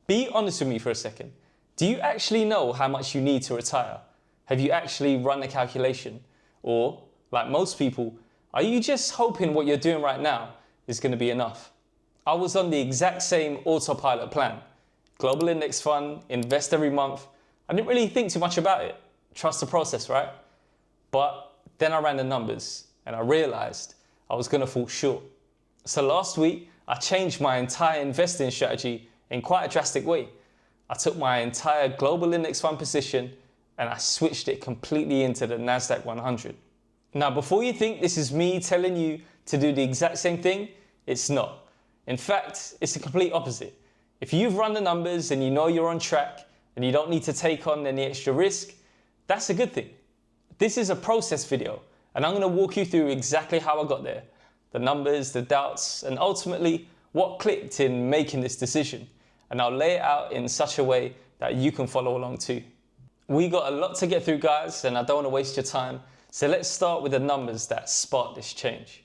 Be honest with me for a second. Do you actually know how much you need to retire? Have you actually run the calculation? Or, like most people, are you just hoping what you're doing right now is going to be enough? I was on the exact same autopilot plan. Global index fund, invest every month. I didn't really think too much about it. Trust the process, right? But then I ran the numbers and I realized I was going to fall short. So last week, I changed my entire investing strategy in quite a drastic way. I took my entire global index fund position and I switched it completely into the Nasdaq 100. Now, before you think this is me telling you to do the exact same thing, it's not. In fact, it's the complete opposite. If you've run the numbers and you know you're on track and you don't need to take on any extra risk, that's a good thing. This is a process video and I'm going to walk you through exactly how I got there, the numbers, the doubts, and ultimately what clicked in making this decision. And I'll lay it out in such a way that you can follow along too. We got a lot to get through, guys, and I don't want to waste your time. So let's start with the numbers that sparked this change.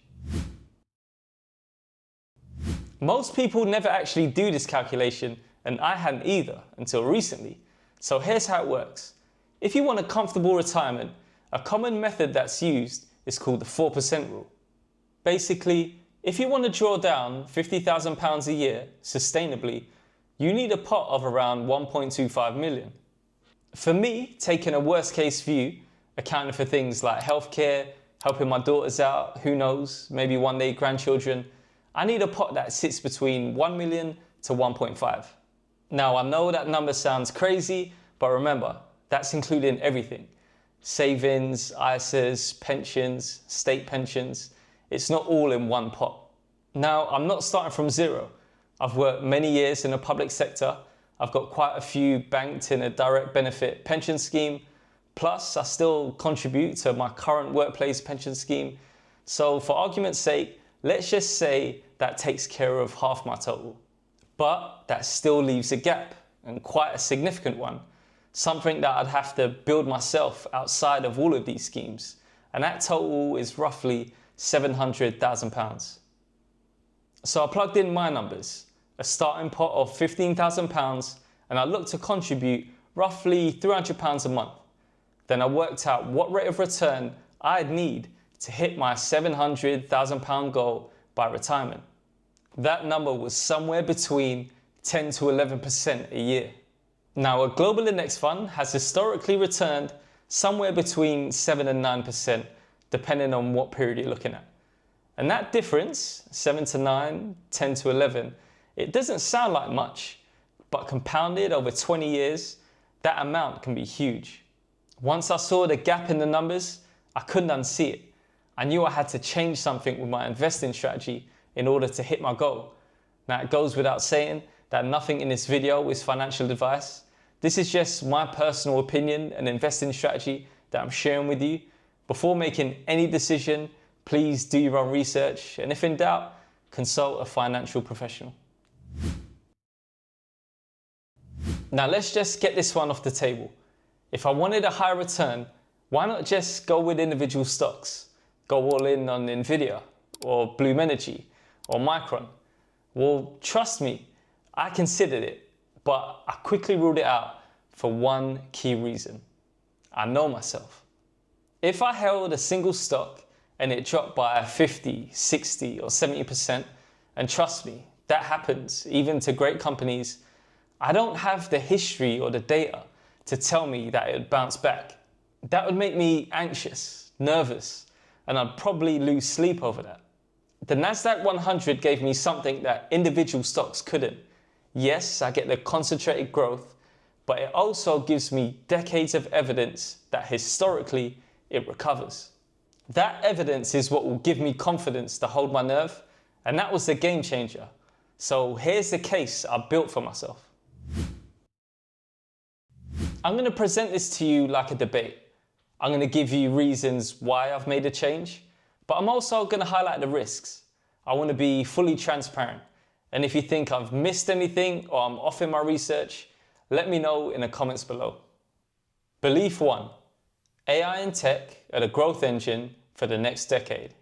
Most people never actually do this calculation, and I hadn't either until recently. So here's how it works. If you want a comfortable retirement, a common method that's used is called the 4% rule. Basically, if you want to draw down £50,000 a year sustainably, you need a pot of around 1.25 million. For me, taking a worst case view, accounting for things like healthcare, helping my daughters out, who knows, maybe one day grandchildren, I need a pot that sits between 1 million to 1.5. Now, I know that number sounds crazy, but remember, that's including everything. Savings, ISAs, pensions, state pensions. It's not all in one pot. Now, I'm not starting from zero. I've worked many years in the public sector. I've got quite a few banked in a direct benefit pension scheme. Plus, I still contribute to my current workplace pension scheme. So for argument's sake, let's just say that takes care of half my total. But that still leaves a gap, and quite a significant one. Something that I'd have to build myself outside of all of these schemes. And that total is roughly £700,000. So I plugged in my numbers, a starting pot of £15,000, and I looked to contribute roughly £300 a month. Then I worked out what rate of return I'd need to hit my £700,000 goal by retirement. That number was somewhere between 10 to 11% a year. Now, a global index fund has historically returned somewhere between 7 and 9%, depending on what period you're looking at. And that difference, 7 to 9, 10 to 11, it doesn't sound like much, but compounded over 20 years, that amount can be huge. Once I saw the gap in the numbers, I couldn't unsee it. I knew I had to change something with my investing strategy in order to hit my goal. Now, it goes without saying that nothing in this video is financial advice. This is just my personal opinion and investing strategy that I'm sharing with you. Before making any decision, please do your own research, and if in doubt, consult a financial professional. Now let's just get this one off the table. If I wanted a high return, why not just go with individual stocks? Go all in on Nvidia or Bloom Energy or Micron? Well, trust me, I considered it, but I quickly ruled it out for one key reason. I know myself. If I held a single stock and it dropped by 50, 60 or 70%, and trust me, that happens even to great companies, I don't have the history or the data to tell me that it would bounce back. That would make me anxious, nervous, and I'd probably lose sleep over that. The Nasdaq 100 gave me something that individual stocks couldn't. Yes, I get the concentrated growth, but it also gives me decades of evidence that historically it recovers. That evidence is what will give me confidence to hold my nerve, and that was the game changer. So here's the case I built for myself. I'm going to present this to you like a debate. I'm going to give you reasons why I've made a change, but I'm also going to highlight the risks. I want to be fully transparent. And if you think I've missed anything or I'm off in my research, let me know in the comments below. Belief 1. AI and tech are the growth engine for the next decade.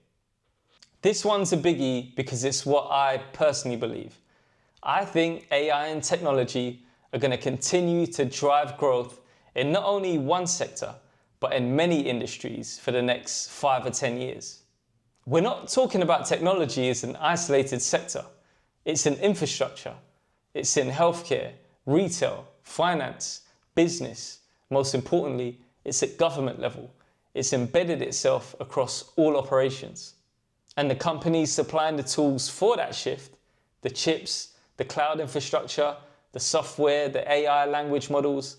This one's a biggie because it's what I personally believe. I think AI and technology are going to continue to drive growth in not only one sector, but in many industries for the next 5 or 10 years. We're not talking about technology as an isolated sector. It's an infrastructure. It's in healthcare, retail, finance, business. Most importantly, it's at government level. It's embedded itself across all operations. And the companies supplying the tools for that shift, the chips, the cloud infrastructure, the software, the AI language models,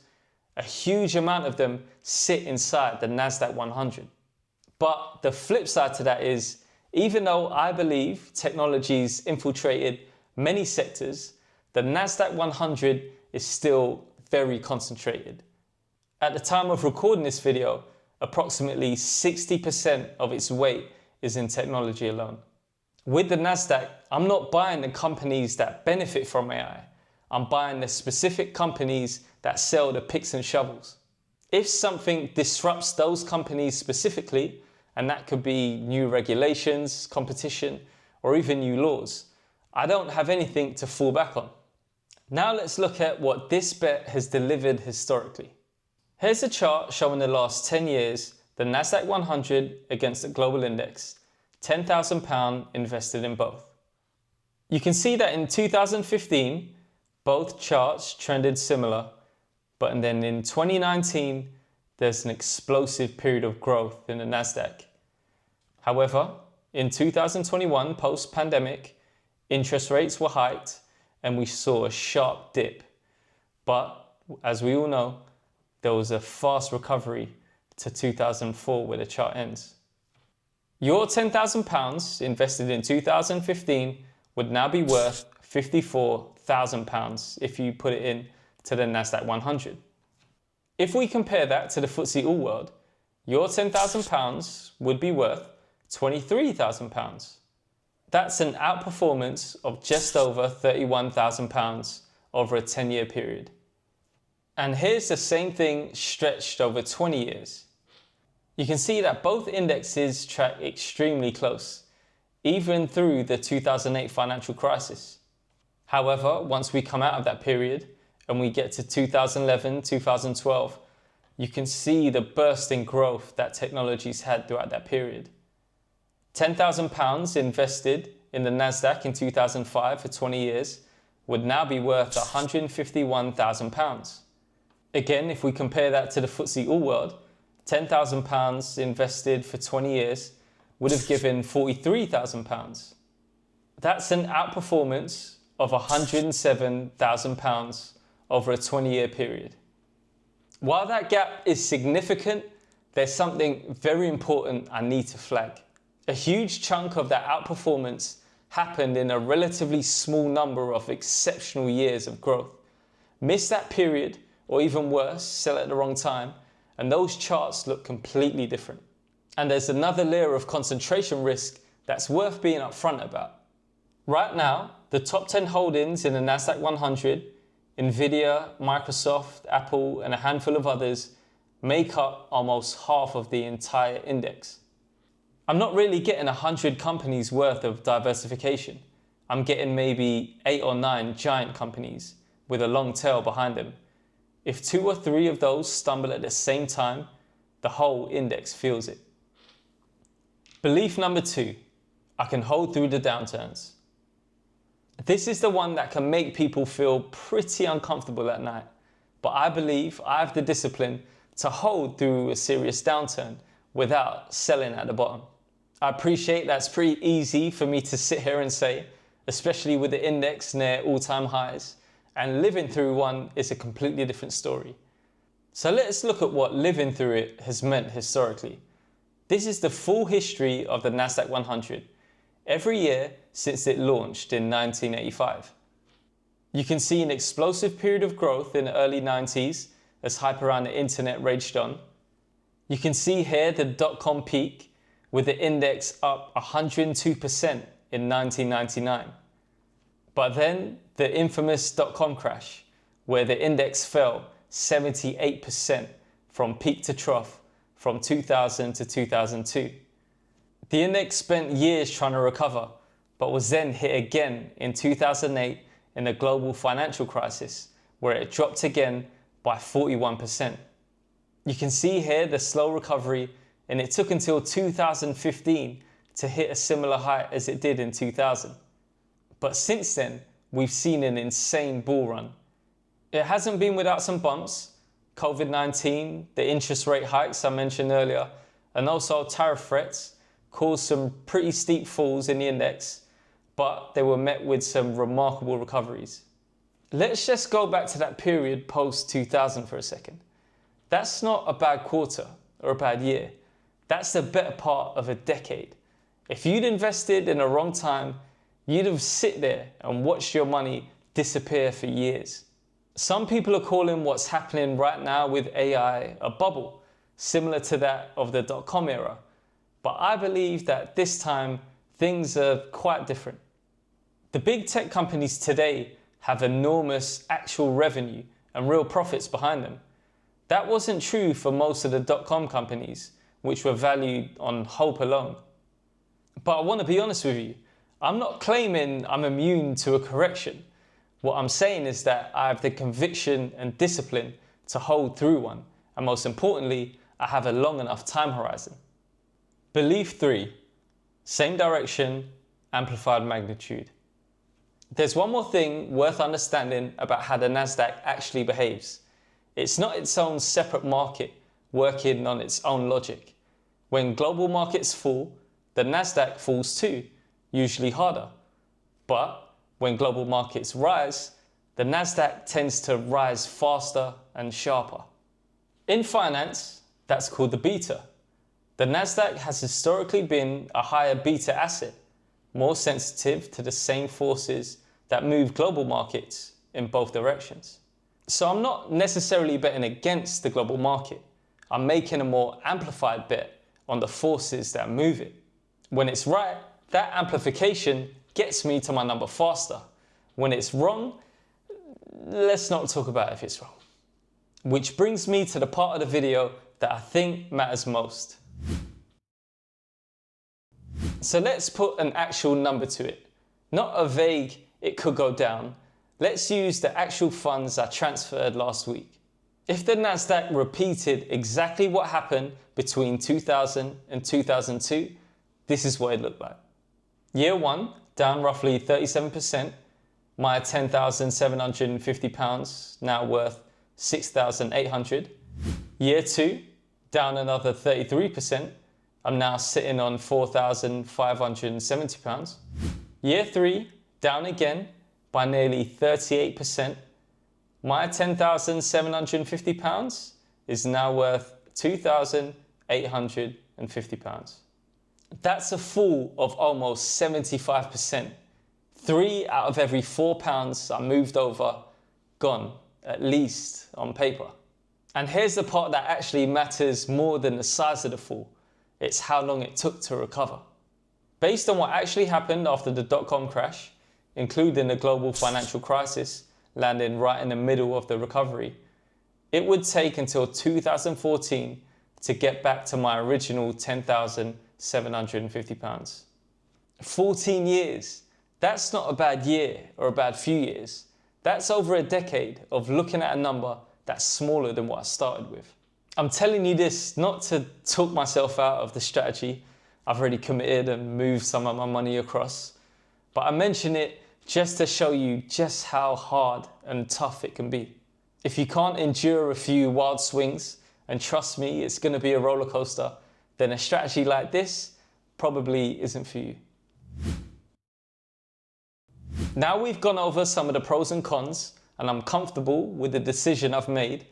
a huge amount of them sit inside the Nasdaq 100. But the flip side to that is, even though I believe technology's infiltrated many sectors, the Nasdaq 100 is still very concentrated. At the time of recording this video, approximately 60% of its weight is in technology alone. With the Nasdaq, I'm not buying the companies that benefit from AI. I'm buying the specific companies that sell the picks and shovels. If something disrupts those companies specifically, and that could be new regulations, competition, or even new laws, I don't have anything to fall back on. Now let's look at what this bet has delivered historically. Here's a chart showing the last 10 years, the Nasdaq 100 against the global index, £10,000 invested in both. You can see that in 2015, both charts trended similar, but then in 2019, there's an explosive period of growth in the Nasdaq. However, in 2021, post-pandemic, interest rates were hiked and we saw a sharp dip. But as we all know, there was a fast recovery to 2004 where the chart ends. Your £10,000 invested in 2015 would now be worth £54,000 if you put it in to the Nasdaq 100. If we compare that to the FTSE All-World, your £10,000 would be worth £23,000. That's an outperformance of just over £31,000 over a 10-year period. And here's the same thing stretched over 20 years. You can see that both indexes track extremely close, even through the 2008 financial crisis. However, once we come out of that period and we get to 2011, 2012, you can see the burst in growth that technology's had throughout that period. £10,000 invested in the Nasdaq in 2005 for 20 years would now be worth £151,000. Again, if we compare that to the FTSE All-World, £10,000 invested for 20 years would have given £43,000. That's an outperformance of £107,000 over a 20-year period. While that gap is significant, there's something very important I need to flag. A huge chunk of that outperformance happened in a relatively small number of exceptional years of growth. Miss that period, or even worse, sell at the wrong time, and those charts look completely different. And there's another layer of concentration risk that's worth being upfront about. Right now, the top 10 holdings in the Nasdaq 100, Nvidia, Microsoft, Apple, and a handful of others, make up almost half of the entire index. I'm not really getting 100 companies worth of diversification. I'm getting maybe 8 or 9 giant companies with a long tail behind them. If 2 or 3 of those stumble at the same time, the whole index feels it. Belief number 2, I can hold through the downturns. This is the one that can make people feel pretty uncomfortable at night, but I believe I have the discipline to hold through a serious downturn without selling at the bottom. I appreciate that's pretty easy for me to sit here and say, especially with the index near all-time highs, and living through one is a completely different story. So let's look at what living through it has meant historically. This is the full history of the Nasdaq 100, every year since it launched in 1985. You can see an explosive period of growth in the early 90s as hype around the internet raged on. You can see here the dot-com peak with the index up 102% in 1999. But then the infamous dot-com crash, where the index fell 78% from peak to trough from 2000 to 2002. The index spent years trying to recover, but was then hit again in 2008 in the global financial crisis, where it dropped again by 41%. You can see here the slow recovery, and it took until 2015 to hit a similar height as it did in 2000. But since then, we've seen an insane bull run. It hasn't been without some bumps. COVID-19, the interest rate hikes I mentioned earlier, and also tariff threats caused some pretty steep falls in the index, but they were met with some remarkable recoveries. Let's just go back to that period post-2000 for a second. That's not a bad quarter or a bad year. That's the better part of a decade. If you'd invested in the wrong time, you'd have sit there and watched your money disappear for years. Some people are calling what's happening right now with AI a bubble, similar to that of the dot-com era. But I believe that this time things are quite different. The big tech companies today have enormous actual revenue and real profits behind them. That wasn't true for most of the dot-com companies, which were valued on hope alone. But I want to be honest with you, I'm not claiming I'm immune to a correction. What I'm saying is that I have the conviction and discipline to hold through one, and most importantly, I have a long enough time horizon. Belief 3, same direction, amplified magnitude. There's one more thing worth understanding about how the Nasdaq actually behaves. It's not its own separate market working on its own logic. When global markets fall, the Nasdaq falls too, usually harder. But when global markets rise, the Nasdaq tends to rise faster and sharper. In finance, that's called the beta. The Nasdaq has historically been a higher beta asset, more sensitive to the same forces that move global markets in both directions. So I'm not necessarily betting against the global market. I'm making a more amplified bet on the forces that move it. When it's right, that amplification gets me to my number faster. When it's wrong, let's not talk about if it's wrong. Which brings me to the part of the video that I think matters most. So let's put an actual number to it. Not a vague, it could go down. Let's use the actual funds I transferred last week. If the Nasdaq repeated exactly what happened between 2000 and 2002, this is what it looked like. Year 1, down roughly 37%. My £10,750 now worth 6,800. Year 2, down another 33%. I'm now sitting on £4,570. Year 3, down again by nearly 38%. My £10,750 is now worth £2,850. That's a fall of almost 75%. 3 out of every £4 I moved over, gone, at least on paper. And here's the part that actually matters more than the size of the fall. It's how long it took to recover. Based on what actually happened after the dot-com crash, including the global financial crisis landing right in the middle of the recovery, it would take until 2014 to get back to my original £10,750. 14 years. That's not a bad year or a bad few years. That's over a decade of looking at a number that's smaller than what I started with. I'm telling you this not to talk myself out of the strategy. I've already committed and moved some of my money across. But I mention it just to show you just how hard and tough it can be. If you can't endure a few wild swings, and trust me, it's going to be a roller coaster, then a strategy like this probably isn't for you. Now we've gone over some of the pros and cons, and I'm comfortable with the decision I've made.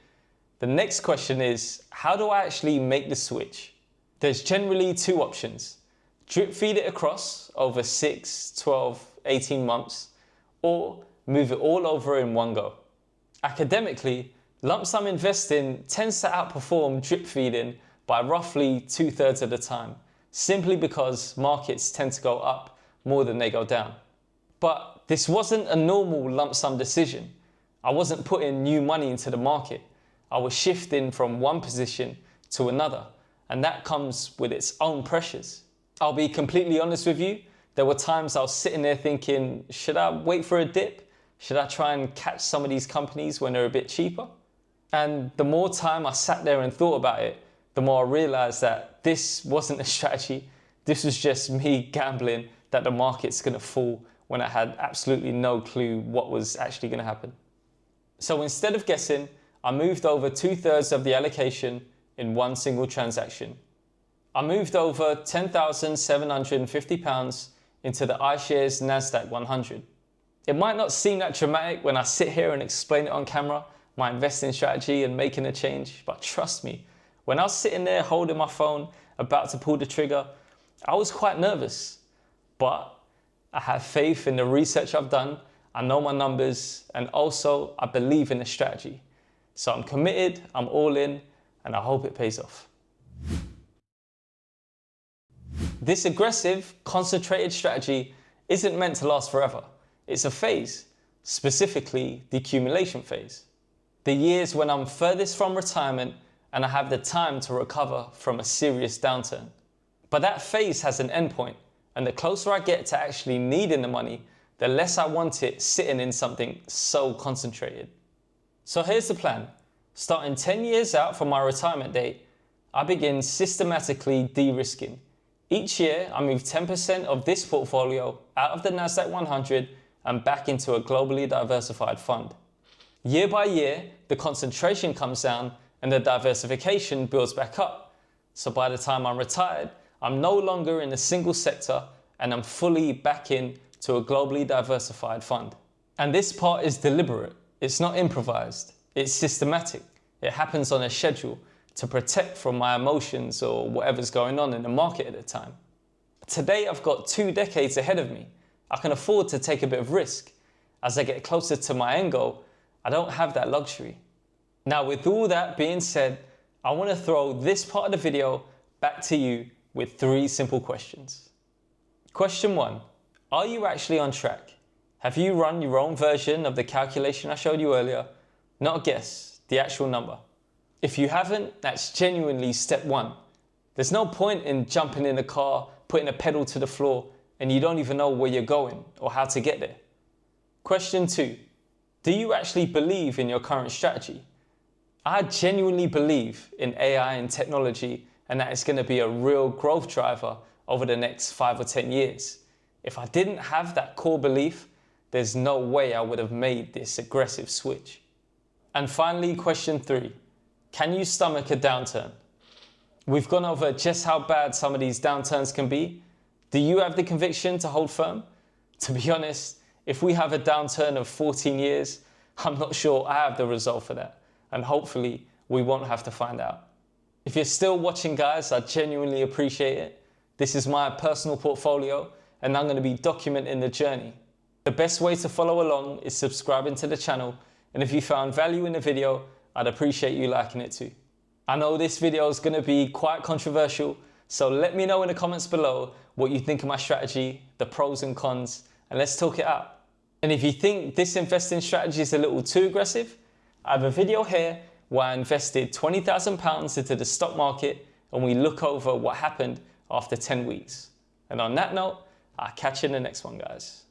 The next question is, how do I actually make the switch? There's generally 2 options. Drip feed it across over 6, 12, 18 months, or move it all over in one go. Academically, lump sum investing tends to outperform drip feeding by roughly 2/3 of the time, simply because markets tend to go up more than they go down. But this wasn't a normal lump sum decision. I wasn't putting new money into the market. I was shifting from one position to another, and that comes with its own pressures. I'll be completely honest with you, there were times I was sitting there thinking, should I wait for a dip? Should I try and catch some of these companies when they're a bit cheaper? And the more time I sat there and thought about it, the more I realized that this wasn't a strategy. This was just me gambling that the market's gonna fall when I had absolutely no clue what was actually gonna happen. So instead of guessing, I moved over 2/3 of the allocation in one single transaction. I moved over £10,750 into the iShares Nasdaq 100. It might not seem that dramatic when I sit here and explain it on camera, my investing strategy and making a change, but trust me, when I was sitting there holding my phone, about to pull the trigger, I was quite nervous. But I have faith in the research I've done, I know my numbers, and also I believe in the strategy. So I'm committed, I'm all in, and I hope it pays off. This aggressive, concentrated strategy isn't meant to last forever. It's a phase, specifically the accumulation phase. The years when I'm furthest from retirement and I have the time to recover from a serious downturn. But that phase has an endpoint, and the closer I get to actually needing the money, the less I want it sitting in something so concentrated. So here's the plan. Starting 10 years out from my retirement date, I begin systematically de-risking. Each year, I move 10% of this portfolio out of the Nasdaq 100 and back into a globally diversified fund. Year by year, the concentration comes down and the diversification builds back up. So by the time I'm retired, I'm no longer in a single sector and I'm fully back in to a globally diversified fund. And this part is deliberate. It's not improvised. It's systematic. It happens on a schedule to protect from my emotions or whatever's going on in the market at the time. Today, I've got 2 decades ahead of me. I can afford to take a bit of risk. As I get closer to my end goal, I don't have that luxury. Now, with all that being said, I want to throw this part of the video back to you with 3 simple questions. Question 1, are you actually on track? Have you run your own version of the calculation I showed you earlier? Not a guess, the actual number. If you haven't, that's genuinely step 1. There's no point in jumping in a car, putting a pedal to the floor, and you don't even know where you're going or how to get there. Question 2, do you actually believe in your current strategy? I genuinely believe in AI and technology and that it's going to be a real growth driver over the next 5 or 10 years. If I didn't have that core belief, there's no way I would have made this aggressive switch. And finally, question 3, can you stomach a downturn? We've gone over just how bad some of these downturns can be. Do you have the conviction to hold firm? To be honest, if we have a downturn of 14 years, I'm not sure I have the resolve for that. And hopefully we won't have to find out. If you're still watching, guys, I genuinely appreciate it. This is my personal portfolio and I'm going to be documenting the journey. The best way to follow along is subscribing to the channel, and if you found value in the video, I'd appreciate you liking it too. I know this video is going to be quite controversial, so let me know in the comments below what you think of my strategy, the pros and cons, and let's talk it out. And if you think this investing strategy is a little too aggressive, I have a video here where I invested £20,000 into the stock market and we look over what happened after 10 weeks. And on that note, I'll catch you in the next one, guys.